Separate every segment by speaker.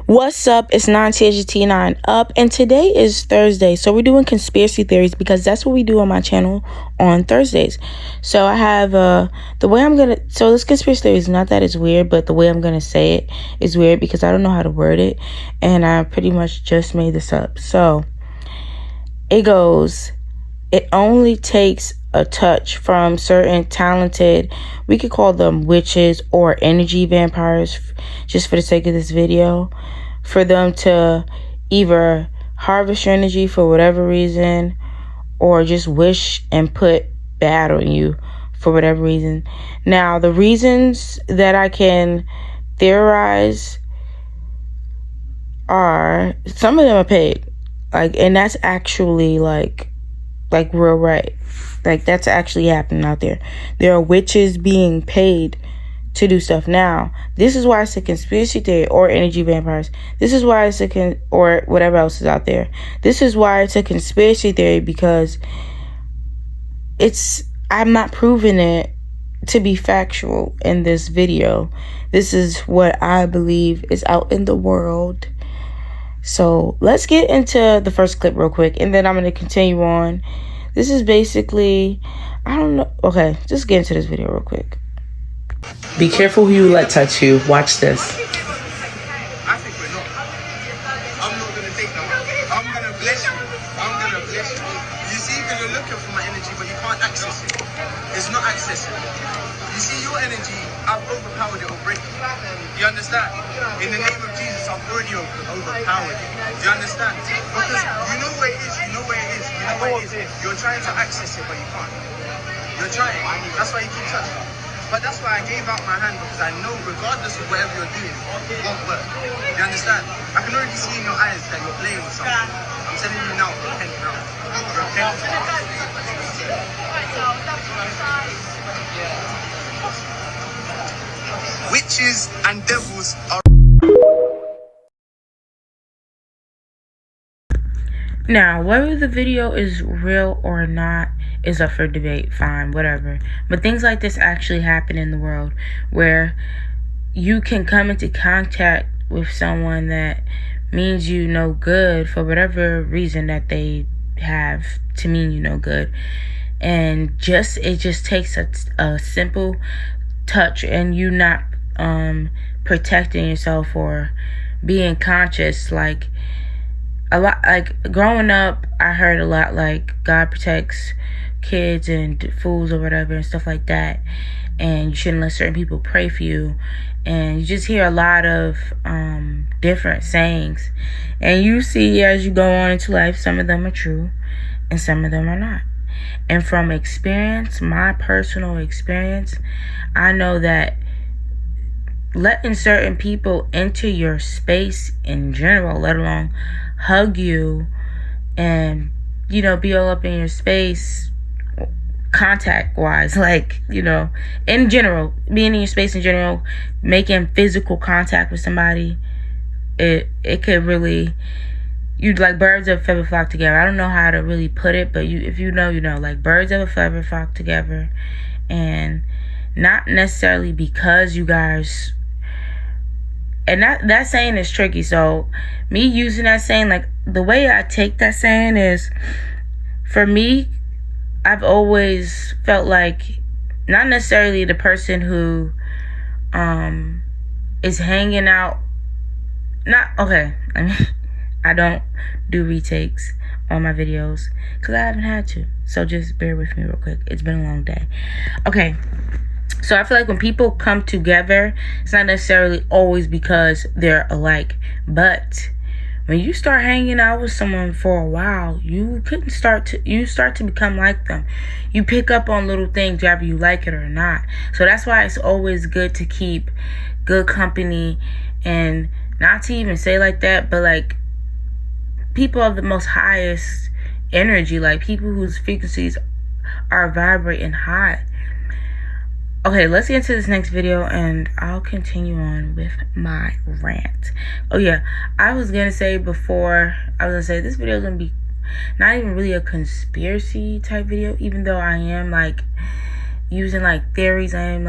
Speaker 1: What's up? It's 9THT9 up, and today is Thursday, so we're doing conspiracy theories because that's what we do on my channel on Thursdays. So I have this conspiracy theory is not that it's weird, but the way I'm gonna say it is weird because I don't know how to word it, and I pretty much just made this up. So it goes, it only takes a touch from certain talented, we could call them witches or energy vampires, just for the sake of this video, for them to either harvest your energy for whatever reason or just wish and put bad on you for whatever reason. Now, the reasons that I can theorize are, some of them are paid, and that's actually like real, right? That's actually happening out there. There are witches being paid to do stuff. Now, this is why it's a conspiracy theory, or energy vampires. This is why it's or whatever else is out there. This is why it's a conspiracy theory, because I'm not proving it to be factual in this video. This is what I believe is out in the world. So let's get into the first clip real quick, and then I'm going to continue on. This is basically, I don't know. Okay, just get into this video real quick.
Speaker 2: Be careful who you let touch you. Watch this.
Speaker 3: I think we're not. I'm not going to take them. I'm going to bless you. I'm going to bless you. You see, because you're looking for my energy, but you can't access it. It's not accessible. You see, your energy, I've overpowered it or break it. You understand? In the name of Jesus, I've already overpowered it. Do you understand? Because you know where it is. You know where it is. You know where it is. You're trying to access it, but you can't. You're trying. That's why you keep touching it. But that's why I gave out my hand, because I know regardless of whatever you're doing, it won't work. You understand? I can already see in your eyes that you're playing with something. I'm telling you now, repent now. Repent. Witches and devils are...
Speaker 1: Now, whether the video is real or not is up for debate, fine, whatever. But things like this actually happen in the world, where you can come into contact with someone that means you no good for whatever reason that they have to mean you no good. And it just takes a simple touch, and you not protecting yourself or being conscious. A lot, growing up, I heard a lot God protects kids and fools or whatever and stuff like that, and you shouldn't let certain people pray for you, and you just hear a lot of different sayings, and you see as you go on into life, some of them are true and some of them are not. And from experience, my personal experience, I know that letting certain people into your space in general, let alone hug you and, be all up in your space, contact wise, in general, being in your space in general, making physical contact with somebody, it could really, birds of a feather flock together. I don't know how to really put it, but if you know, birds of a feather flock together. And not necessarily because you guys, and that saying is tricky. So me using that saying, the way I take that saying is, for me, I've always felt like not necessarily the person who is hanging out, I don't do retakes on my videos because I haven't had to, so just bear with me real quick. It's been a long day. Okay, so I feel like when people come together, it's not necessarily always because they're alike, but when you start hanging out with someone for a while, you start to become like them. You pick up on little things, whether you like it or not. So that's why it's always good to keep good company, and not to even say like that, but people of the most highest energy, people whose frequencies are vibrating high. Okay, let's get into this next video, and I'll continue on with my rant. Oh yeah, I was gonna say this video is gonna be not even really a conspiracy type video, even though I am using theories. I am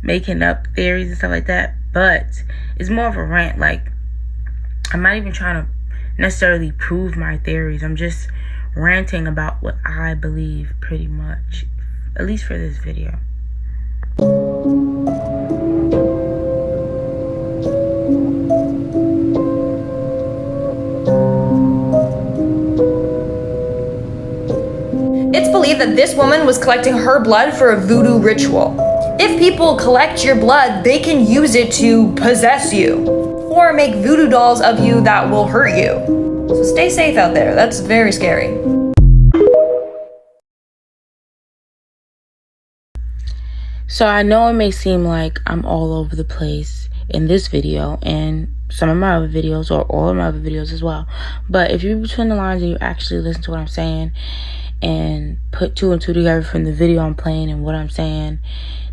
Speaker 1: making up theories and stuff like that. but it's more of a rant. Like, I'm not even trying to necessarily prove my theories. I'm just ranting about what I believe, pretty much, at least for this video.
Speaker 4: It's believed that this woman was collecting her blood for a voodoo ritual. If people collect your blood, they can use it to possess you or make voodoo dolls of you that will hurt you. So stay safe out there. That's very scary.
Speaker 1: So I know it may seem like I'm all over the place in this video and some of my other videos, or all of my other videos as well. But if you read between the lines and you actually listen to what I'm saying and put 2 and 2 together from the video I'm playing and what I'm saying,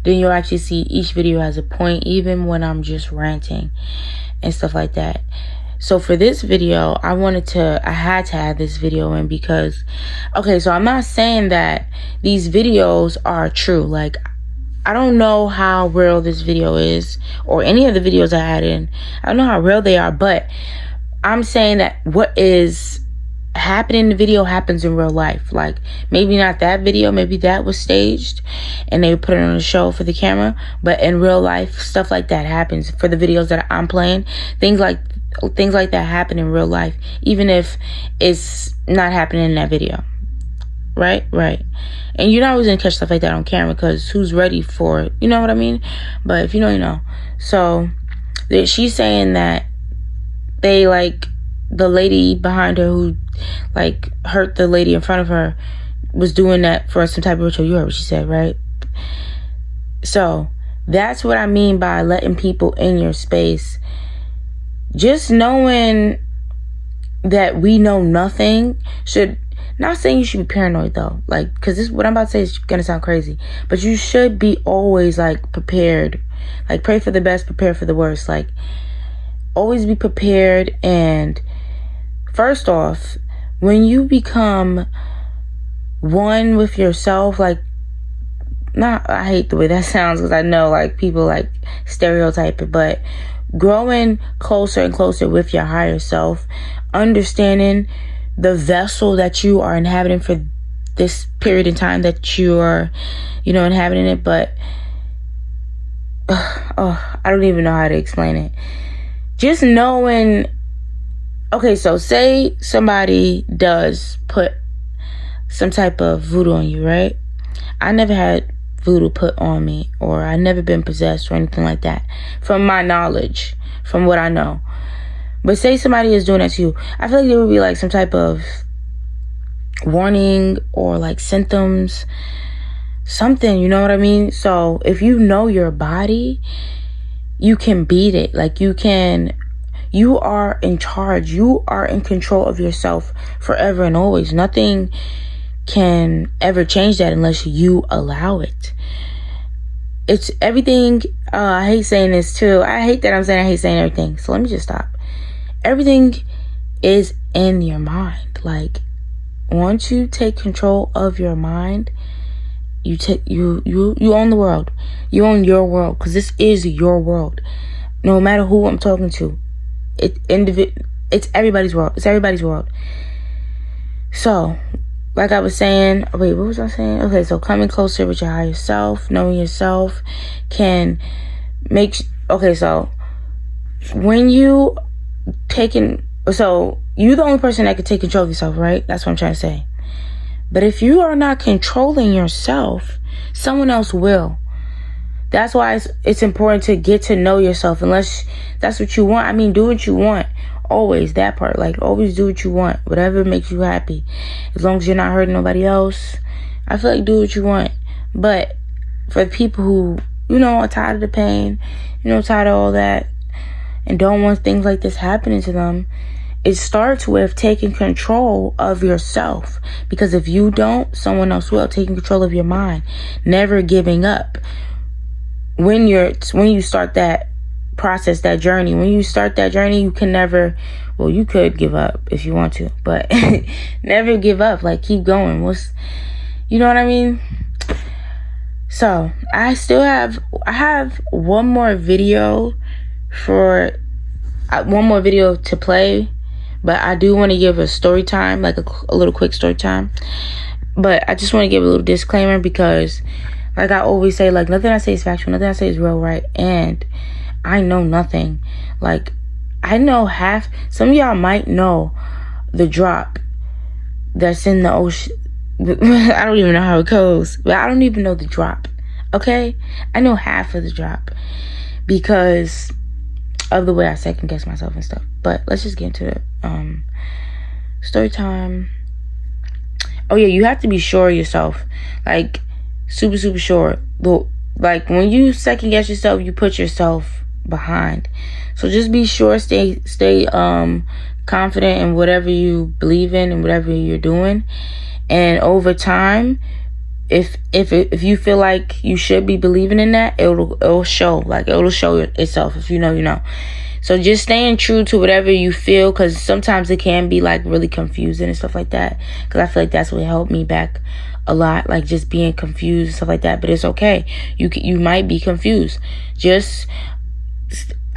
Speaker 1: then you'll actually see each video has a point, even when I'm just ranting and stuff like that. So for this video, I had to add this video in because, okay, so I'm not saying that these videos are true. Like, I don't know how real this video is, or any of the videos I had in. I don't know how real they are, but I'm saying that what is happening in the video happens in real life. Like, maybe not that video, maybe that was staged and they put it on a show for the camera, but in real life, stuff like that happens. For the videos that I'm playing, things like that happen in real life, even if it's not happening in that video. Right. And you're not always gonna catch stuff like that on camera, because who's ready for it? You know what I mean? But if you know, you know. So she's saying that they, like, the lady behind her who, like, hurt the lady in front of her was doing that for some type of ritual. You heard what she said, right? So that's what I mean by letting people in your space. Just knowing that we know nothing should, not saying you should be paranoid though, like, because this, what I'm about to say is gonna sound crazy, but you should be always, like, prepared. Like, pray for the best, prepare for the worst. Like, always be prepared. And first off, when you become one with yourself, like, I hate the way that sounds, because I know, like, people, like, stereotype it, but growing closer and closer with your higher self, understanding the vessel that you are inhabiting for this period in time that you are, you know, inhabiting it. But I don't even know how to explain it. Just knowing, okay, so say somebody does put some type of voodoo on you, right? I never had voodoo put on me, or I never been possessed or anything like that, from my knowledge, from what I know. But say somebody is doing that to you, I feel like there would be, like, some type of warning or, like, symptoms, something, you know what I mean? So if you know your body, you can beat it. Like, you are in charge. You are in control of yourself forever and always. Nothing can ever change that unless you allow it. It's everything. I hate saying this too. I hate that I'm saying I hate saying everything. So let me just stop. Everything is in your mind. Like, once you take control of your mind, you own the world. You own your world, because this is your world. No matter who I'm talking to, it's everybody's world. It's everybody's world. So, like I was saying, wait, what was I saying? Okay, so coming closer with your higher self, knowing yourself can make, okay, so when you you're the only person that can take control of yourself, right? That's what I'm trying to say. But if you are not controlling yourself, someone else will. That's why it's important to get to know yourself, unless that's what you want. I mean, do what you want. Always, that part. Like, always do what you want. Whatever makes you happy. As long as you're not hurting nobody else, I feel like do what you want. But for the people who, you know, are tired of the pain, you know, tired of all that, and don't want things like this happening to them, it starts with taking control of yourself. Because if you don't, someone else will. Taking control of your mind. Never giving up. When you start that process, that journey, you can never, well, you could give up if you want to, but never give up. Like, keep going. You know what I mean? So I have one more video for one more video to play, but I do want to give a story time, like a little quick story time. But I just want to give a little disclaimer because, like I always say, like nothing I say is factual, nothing I say is real, right? And I know nothing. Like I know half. Some of y'all might know the drop that's in the ocean. I don't even know how it goes, but I don't even know the drop. Okay, I know half of the drop because of the way I second guess myself and stuff. But let's just get into it. Story time. Oh yeah, you have to be sure of yourself, like super sure. But like when you second guess yourself, you put yourself behind. So just be sure, stay confident in whatever you believe in and whatever you're doing. And over time, if you feel like you should be believing in that, it'll show. Like it'll show itself. If you know, you know. So just staying true to whatever you feel, because sometimes it can be like really confusing and stuff like that. Because I feel like that's what helped me back a lot, like just being confused and stuff like that. But it's okay. You might be confused. Just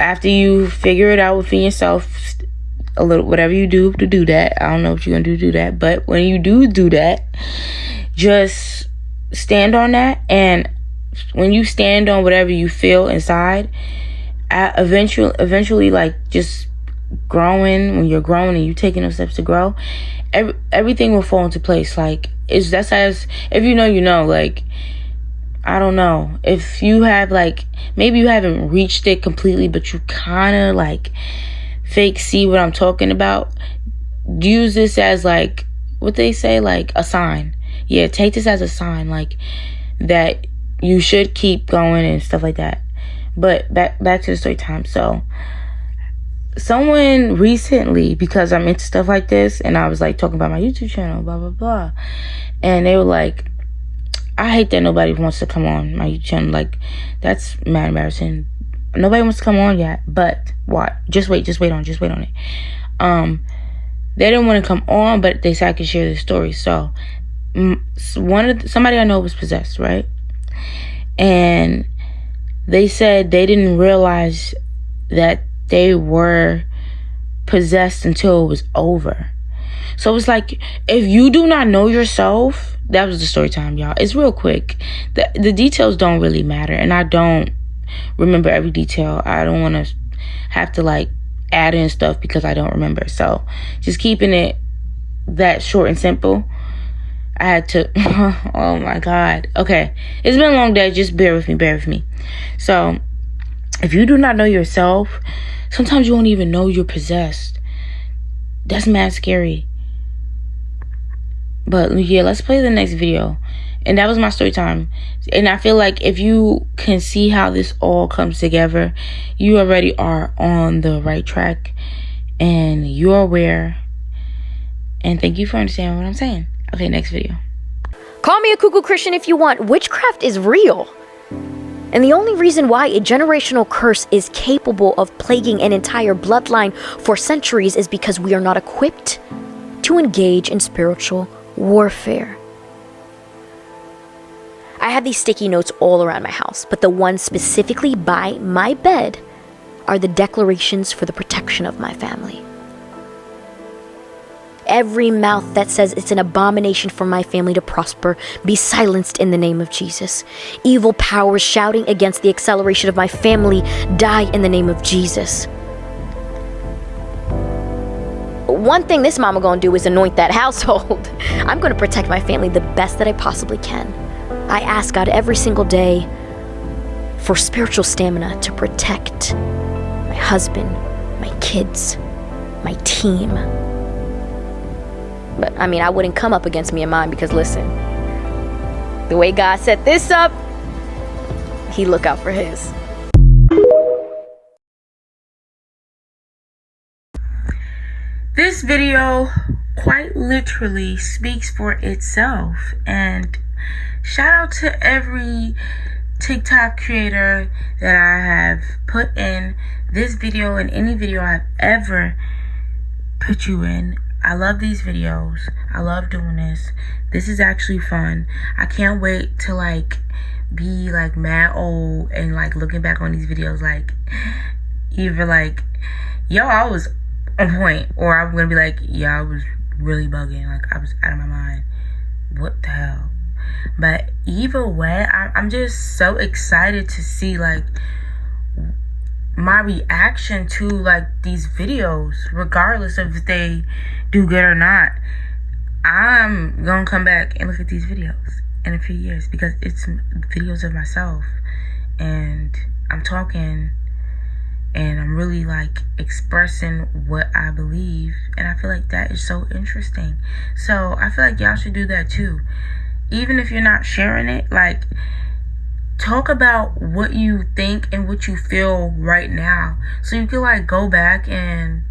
Speaker 1: after you figure it out within yourself, a little whatever you do to do that. I don't know what you're gonna do to do that, but when you do that, just stand on that. And when you stand on whatever you feel inside, eventually like just growing, when you're growing and you taking those steps to grow, everything will fall into place. Like that's as if you know, like I don't know if you have like maybe you haven't reached it completely, but you kind of like fake see what I'm talking about. Use this as like what they say, like a sign. Yeah, take this as a sign, like that you should keep going and stuff like that. But back to the story time. So someone recently, because I'm into stuff like this, and I was like talking about my YouTube channel, blah blah blah, and they were like, I hate that nobody wants to come on my YouTube channel. Like that's mad embarrassing. Nobody wants to come on yet, but what? Just wait on it. They didn't want to come on, but they said I could share the story. So somebody I know was possessed, right? And they said they didn't realize that they were possessed until it was over. So it's like, if you do not know yourself, that was the story time, y'all. It's real quick. The details don't really matter, and I don't remember every detail. I don't want to have to like add in stuff because I don't remember. So just keeping it that short and simple. I had to oh my god. Okay, it's been a long day. Just bear with me. So if you do not know yourself, sometimes you won't even know you're possessed. That's mad scary. But yeah, let's play the next video. And that was my story time. And I feel like if you can see how this all comes together, you already are on the right track and you're aware. And thank you for understanding what I'm saying. Okay, next video.
Speaker 5: Call me a cuckoo Christian if you want. Witchcraft is real. And the only reason why a generational curse is capable of plaguing an entire bloodline for centuries is because we are not equipped to engage in spiritual warfare. I have these sticky notes all around my house, but the ones specifically by my bed are the declarations for the protection of my family. Every mouth that says it's an abomination for my family to prosper, be silenced in the name of Jesus. Evil powers shouting against the acceleration of my family, die in the name of Jesus. One thing this mama gonna do is anoint that household. I'm gonna protect my family the best that I possibly can. I ask God every single day for spiritual stamina to protect my husband, my kids, my team. But I mean, I wouldn't come up against me and mine because listen, the way God set this up, He look out for His.
Speaker 1: This video quite literally speaks for itself. And shout out to every TikTok creator that I have put in this video and any video I've ever put you in. I love these videos. I love doing this. This is actually fun. I can't wait to like be like mad old and like looking back on these videos like, either like, yo, I was on point, or I'm gonna be like, yeah, I was really bugging, like I was out of my mind. What the hell? But either way, I'm just so excited to see like my reaction to like these videos, regardless of if they do good or not. I'm gonna come back and look at these videos in a few years because it's videos of myself, and I'm talking and I'm really like expressing what I believe, and I feel like that is so interesting. So I feel like y'all should do that too. Even if you're not sharing it, like talk about what you think and what you feel right now, so you can like go back and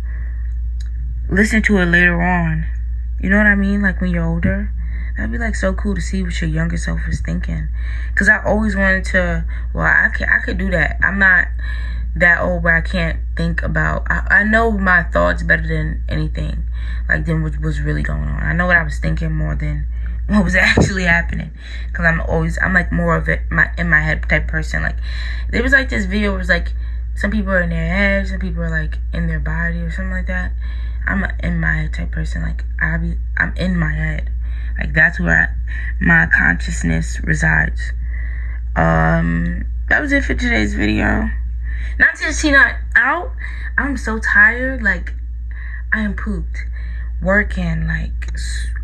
Speaker 1: listen to it later on. You know what I mean? Like when you're older. That'd be like so cool to see what your younger self was thinking. Cause I always wanted to, well, I could do that. I'm not that old where I can't think about, I know my thoughts better than anything, like than what was really going on. I know what I was thinking more than what was actually happening. Cause I'm like more of it, in my head type person. Like there was like this video where it was like some people are in their head, some people are like in their body or something like that. I'm an in my head type person. Like I'm in my head. Like that's where my consciousness resides. That was it for today's video. Not to see not out. I'm so tired. Like I am pooped. Working, like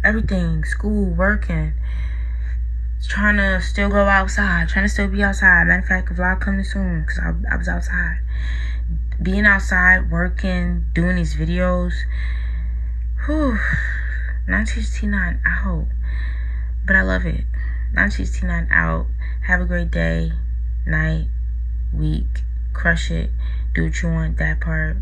Speaker 1: everything, school, working. Trying to still go outside. Trying to still be outside. Matter of fact, a vlog coming soon because I was outside. Being outside, working, doing these videos. Whew. 969 out. But I love it. 969 out. Have a great day, night, week. Crush it. Do what you want, that part.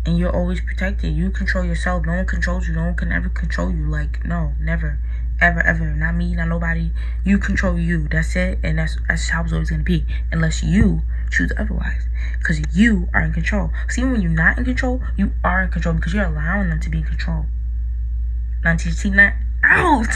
Speaker 1: And you're always protected. You control yourself. No one controls you. No one can ever control you. Like, no, never. Ever, ever. Not me, not nobody. You control you. That's it. And that's how it's always going to be. Unless you choose otherwise. Because you are in control. See, when you're not in control, you are in control. Because you're allowing them to be in control. 1969 out.